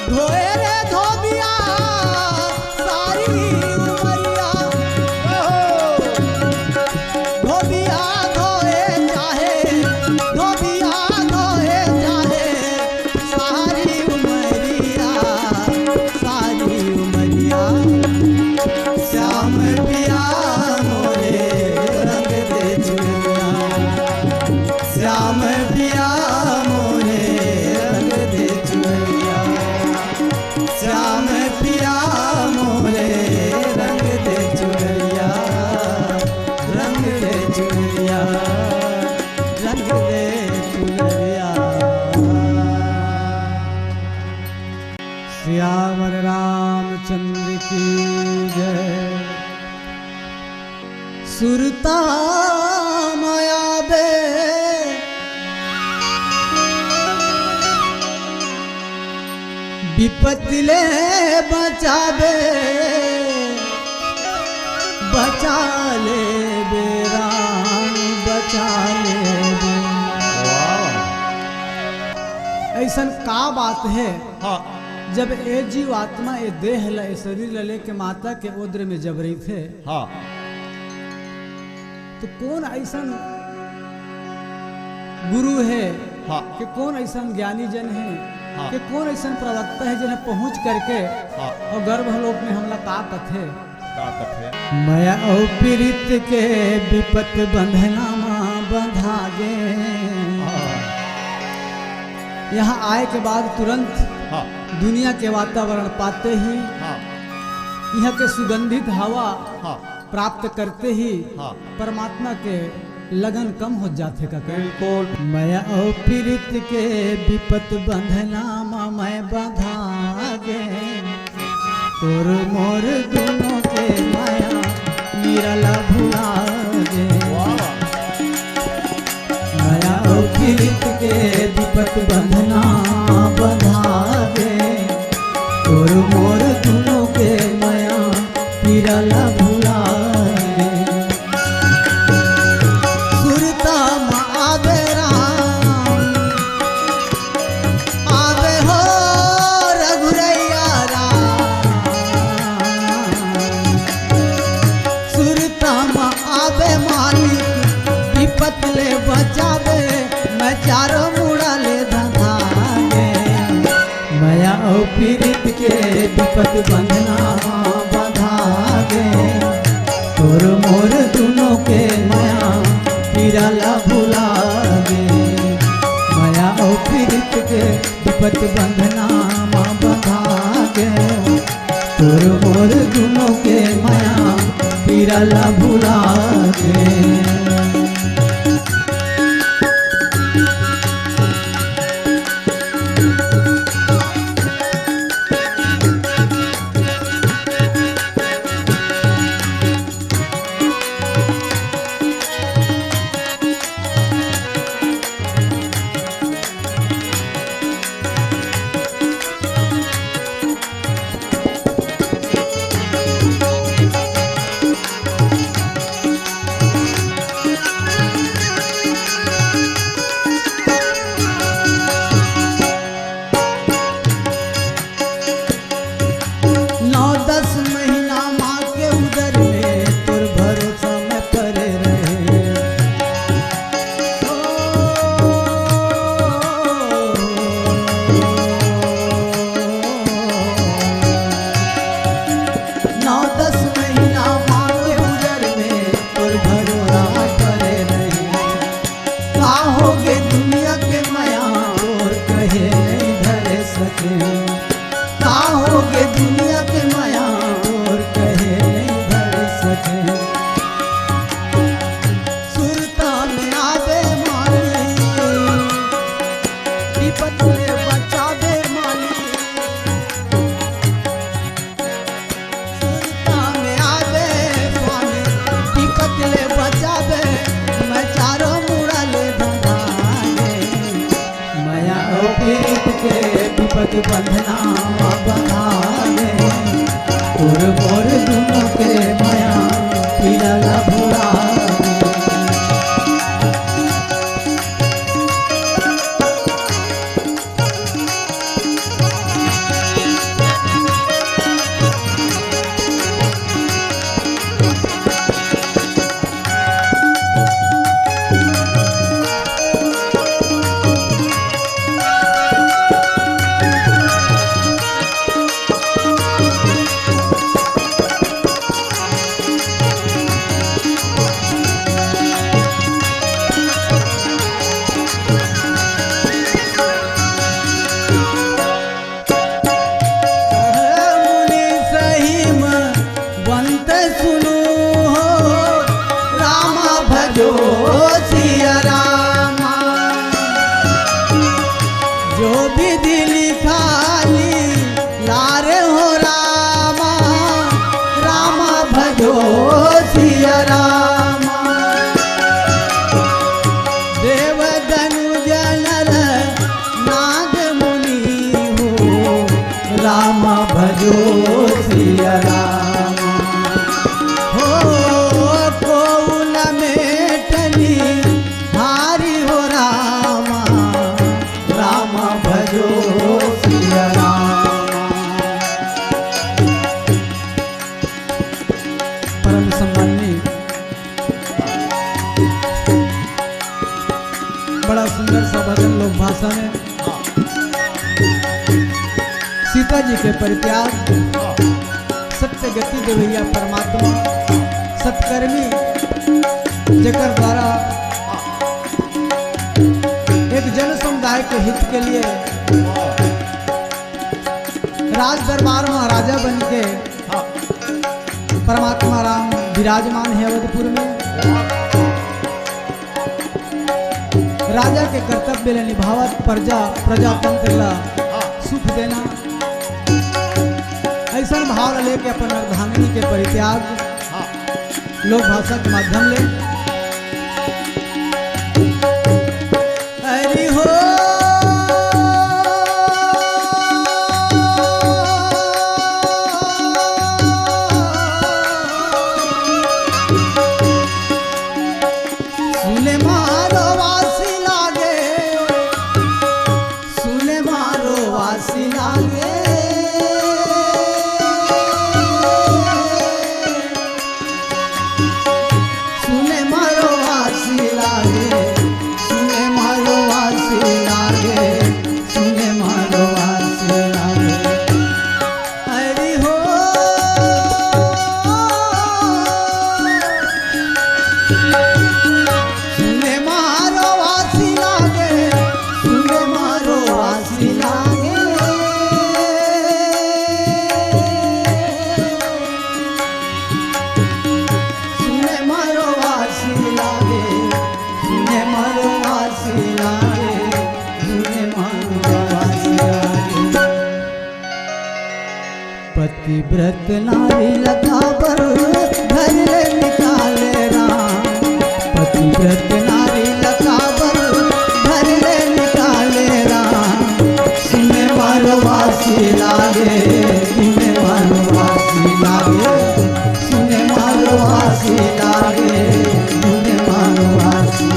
धोए रे धोबिया सारी उमरिया। धोबिया धोए चाहे धोबिया धोए चाहे सारी उमरिया, सारी उमरिया श्याम पिया मोरे रंग दे चुनरिया। श्याम पिया मोरे रंग दे चुनरिया। श्याम पिया मोरे रंग दे चुनरिया। रंग दे चुनरिया, रंग दे चुनरिया। सियावर रामचंद्र की जय। सुरता माया बे विपत्ति ले बचावे, बचा ले बे राम बचा ले बे। ऐसन का बात है हाँ जब ए जीव आत्मा ए देह ल ए शरीर ल लेके माता के ओद्र में जब रही थे, हाँ तो कौन ऐसन गुरु है हाँ कि कौन ऐसन ज्ञानी जन है हाँ। कि कौन ऐसन प्रवक्ता है जिन्हें पहुंच करके हाँ और गर्भलोक में हमला का कथे। का कथे माया और पीड़ित के विपत बंधना मां बंधा गे। यहाँ आए के बाद तुरंत हाँ दुनिया के वातावरण पाते ही, हाँ यहाँ के सुगंधित हवा हाँ प्राप्त करते ही हाँ परमात्मा के लगन कम हो जाते का। बिल्कुल माया और पीड़ित के विपत बंधना मां मैं बंधा गे। तोर मोर दोनों के माया निरला भुला गे। माया और पीड़ित के विपत बंधना बंधा गे। तोर मोर दोनों के माया निरला भुला गे। सुरता मां आवे राम आवे हो रघुरैया राम। सुरता मां आवे मालिक विपत ले बचावे, मैं चारों मुड़ा ले धंधागे। माया और पीड़ित के विपत बंधना बंधागे। तोर मोर दोनों के माया पीराला भुलागे। माया और पीड़ित के विपत बंधना बंधागे। तोर मोर दोनों के माया पीराला भुलागे। के बंधना बंधावे तोर मोर दोनों के माया पिला भुलावे राम भजो सिया राम हो कोउन मेटनी हारी हो रामा राम भजो सिया राम। परम सम्माननीय बड़ा सुंदर सा भजन लोक भाषा में सीता जी के परित्याग सत्य गति देवैया परमात्मा सत्कर्मी जकर द्वारा एक जन समुदाय के हित के लिए राज दरबार महाराजा बन के परमात्मा राम विराजमान है अवधपुर में। राजा के कर्तव्य ले निभावत प्रजातंत्र ला सुख देना ऐसा भाव लेके अपन अर्धांगिनी के परित्याग लोक भाषा के माध्यम ले हरि हो सुने मारो वासी लागे सुने मारो वासी लागे पतिव्रत नारी लगा पर घर ले निकाले राम पतिव्रत नारी लगा पर घर ले निकाले राम सुने मारो वासी लागे सुने मारो वासी लागे सुने मारो वासी लागे सुने मारो वासी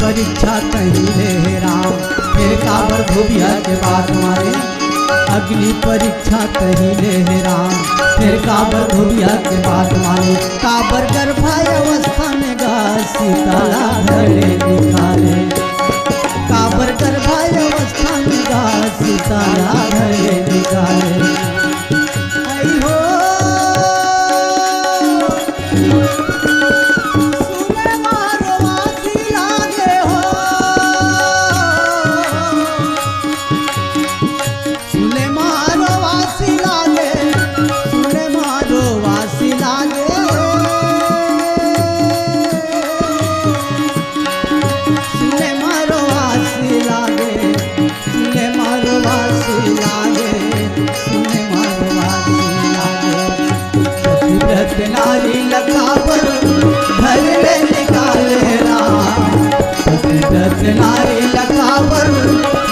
परीक्षा कहीं ले राम फिर काबर धोबिया के बात मारे अग्नि परीक्षा कहीं ले राम फिर काबर धोबिया के बात मारे काबर गर्भाय अवस्था में गा सीता धरे निकाले काबर गर्भाय अवस्था में गा सीता धरे निकाले आई हो सुने मारो वासी लागे रत नारी लखा पर घर ले निकाले राम, रत नारी लखा पर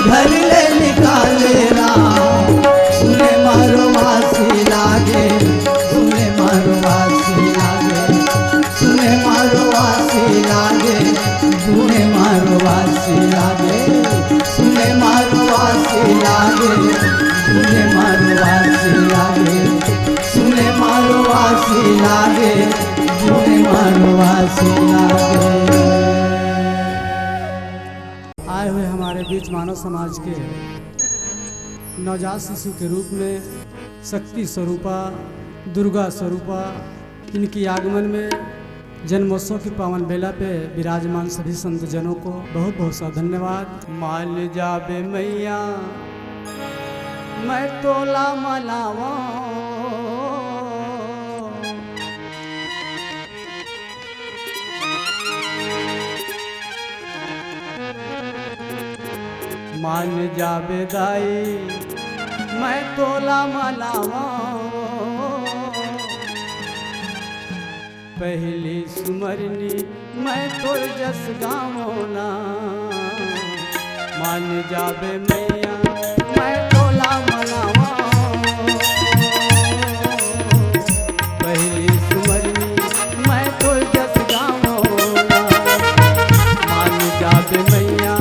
घर ले निकाले राम। सुने मारो वासी लागे, सुने मारो वासी लागे, सुने मारो वासी लागे, सुने मारो वासी लागे, सुने मारो वासी लागे, सुने मारो वासी लागे, सुने मारो वासी लागे, सुने मारो वासी लागे। आए हुए हमारे बीच मानव समाज के नवजात शिशु के रूप में शक्ति स्वरूपा, दुर्गा स्वरूपा, इनकी आगमन में जन्मोत्सव की पावन बेला पे विराजमान सभी संत जनों को बहुत बहुत सा धन्यवाद। मान जाबे मैया मैं तोला मनावा, मान जाबे दाई मैं तोला मनावा, पहली सुमरनी मैं तोर जस गावना। मान जाबे मैया मैं तोला मनावा, पहली सुमरनी मैं तोर जस गावना। मान जाबे मैया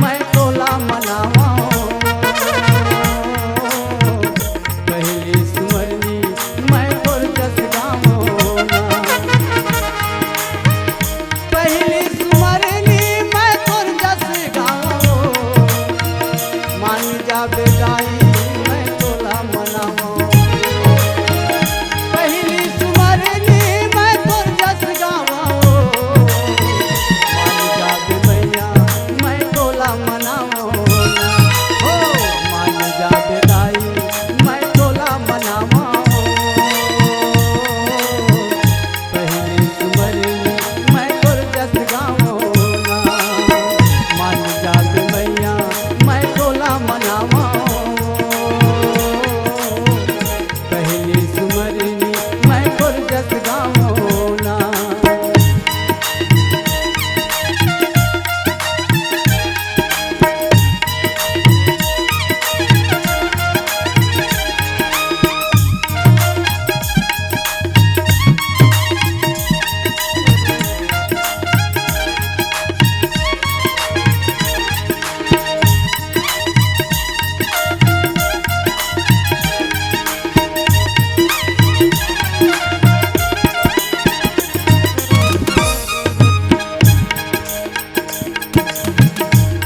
मैं तोला मनावा, पहली सुमरनी मैं तोर जस गावना। पहली सुमरनी मैं तोर जस गावो, मान जाबे दाई मैं तोला मनावो। पहली सुमरनी मैं तोर जस गावो, मान जाबे मैया मैं तोला मनावो। हो मान जाबे दाई मैं तोला मनावो, पहली सुमरनी मैं तोर जस गावो ना। मान जाबे मैया मैं तोला मनावो, पहली सुमरनी मैं तोर जस गावो ना।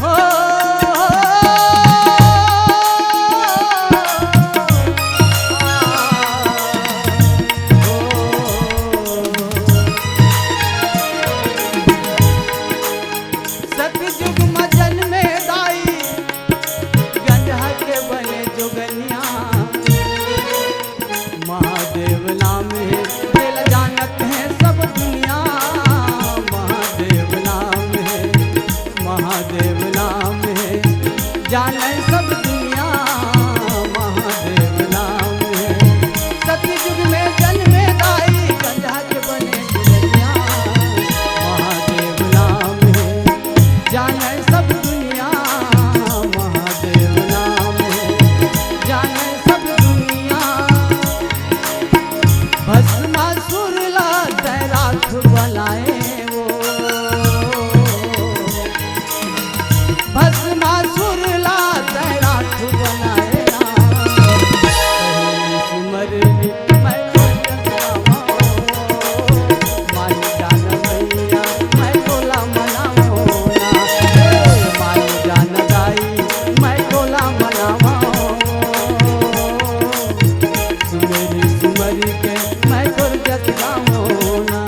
हो सतयुग में जन्मे दाई गंधा के बने जोगनिया। महादेव नाम है दिल जानत है सब दुनिया, महादेव नाम है, महादेव नाम है जाने सब दुनिया, महादेव नाम है। सतयुग में जन्मे दाई गंधा के बने जोगनिया, महादेव नाम है जाने सब दुनिया, महादेव नाम है जाने सब दुनिया। भस्मासुर ला तैराक बनाए वो, भस्मासुर ला तैराक बनाए राम। पहली सुमरनी मैं तोर जस गावो, मान जान मैया मैं तोला मनावो ना। मान जान दाई मैं तोला मनावो, सुमेरी सुमरी के मैं तोर जस गावो ना।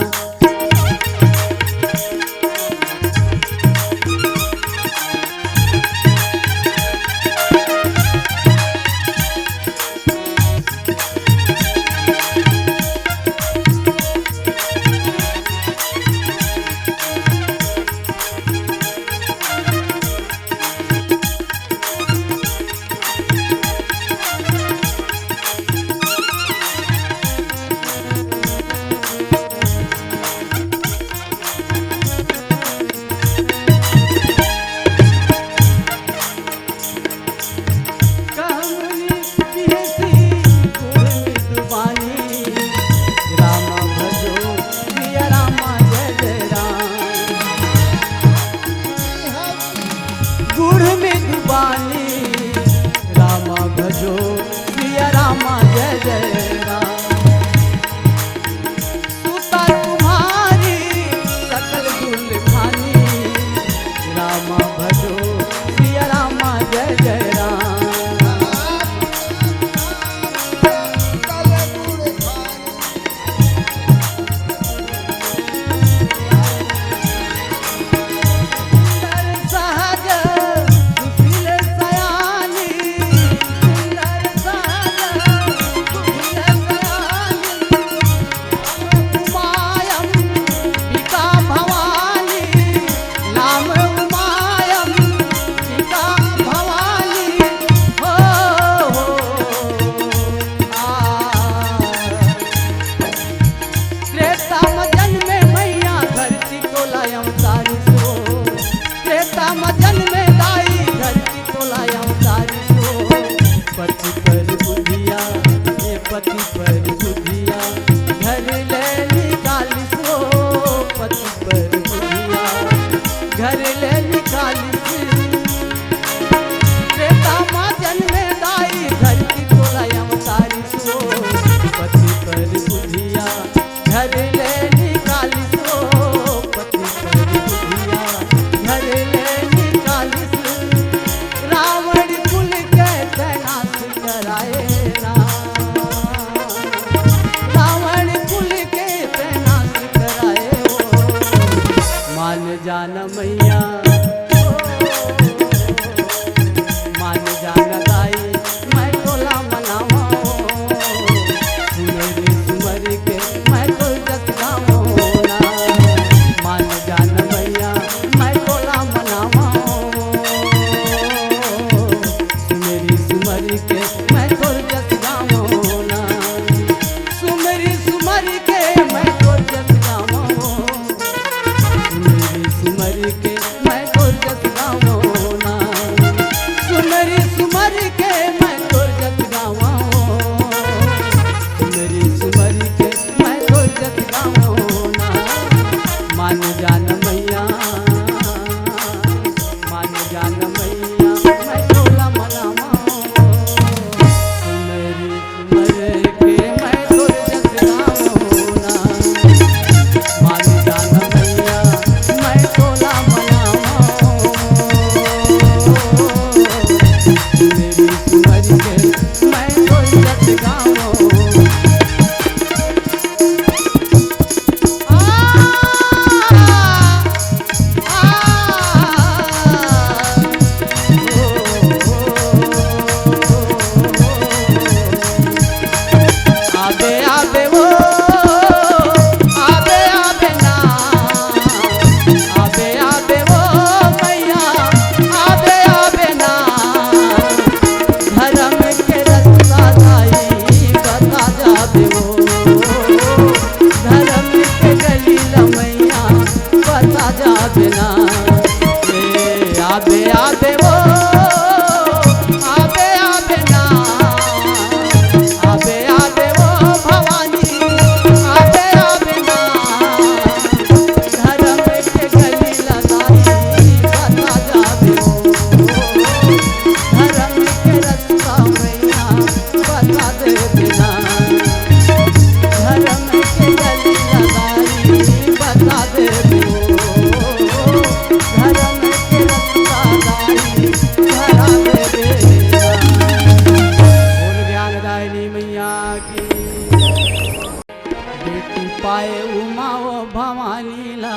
पाए उमा वो भवानी ला,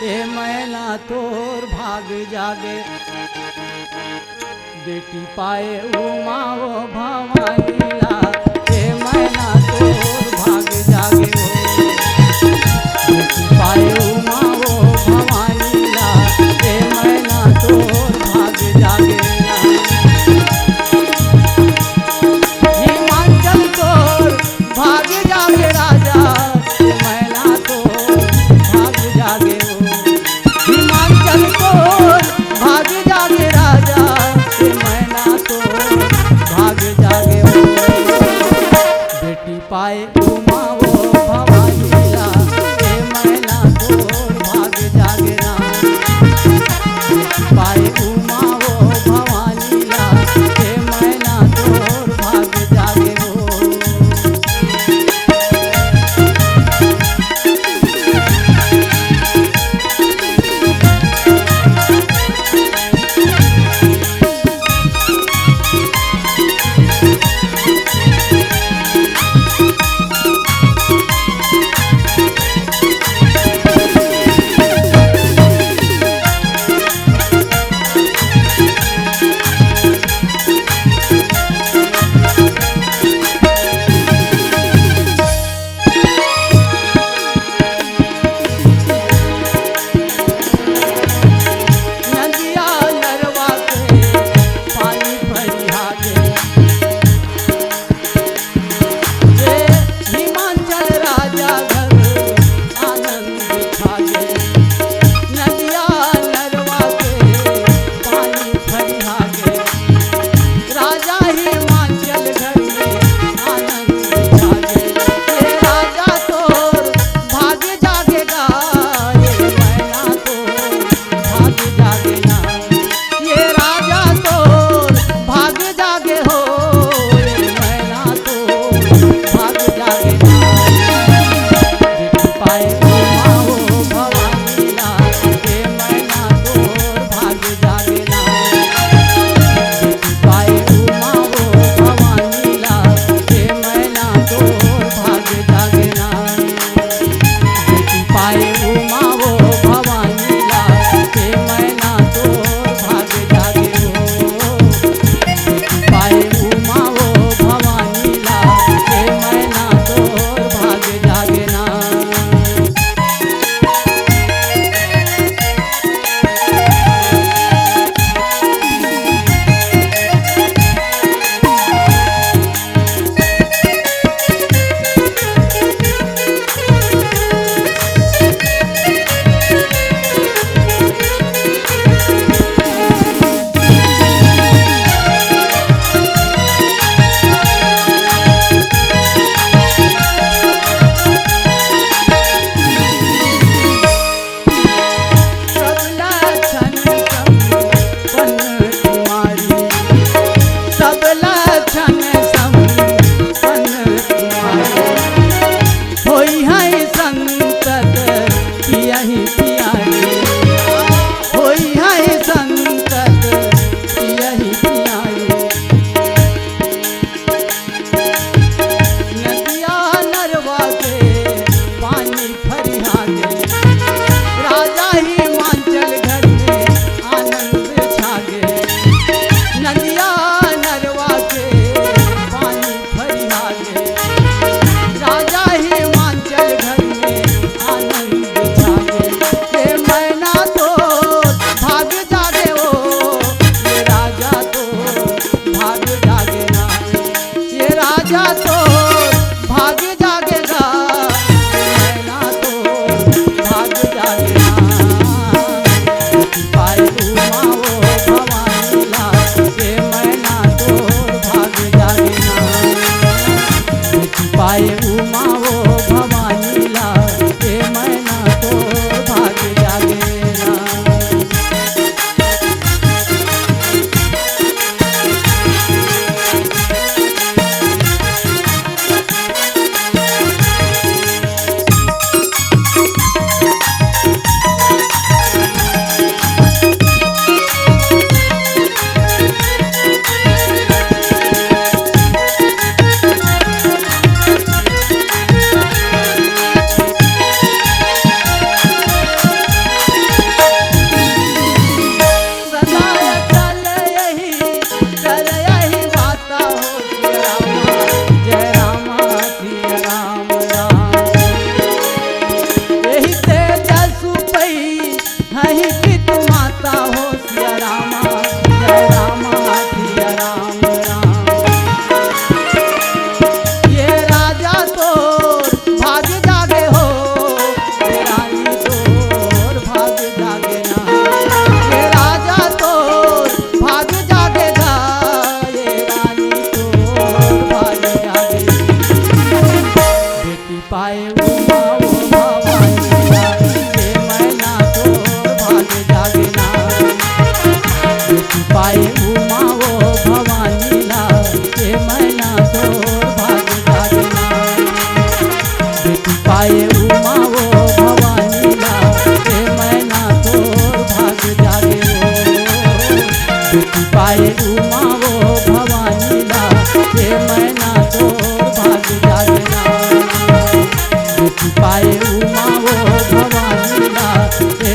ए मैना तोर भाग जागे। बेटी पाए उमा वो भवानी ला, ए मैना तोर भाग जागे हो। बेटी पाए उमा वो भवानी ला, ए मैना तोर भाग जागे ना। हिमाचल तोर भाग जागे राजा, ए मैना तोर भाग जागे हो। हिमाचल तोर भाग जागे राजा, ए मैना तोर भाग जागे हो। बेटी पाए उमा वो भवानी उमा वो भवानी ला, ये मैना तोर भाग जागना। बेटी पाए उमा वो भवानी ला, ये मैना तोर भाग जागना। बेटी पाए उमा वो भवानी ला, ये मैना तोर भाग जागे हो। बेटी पाए उमा वो भवानी ला, ये मैना तोर भाग जागना। बेटी पाए उमा वो भवानी ला, ये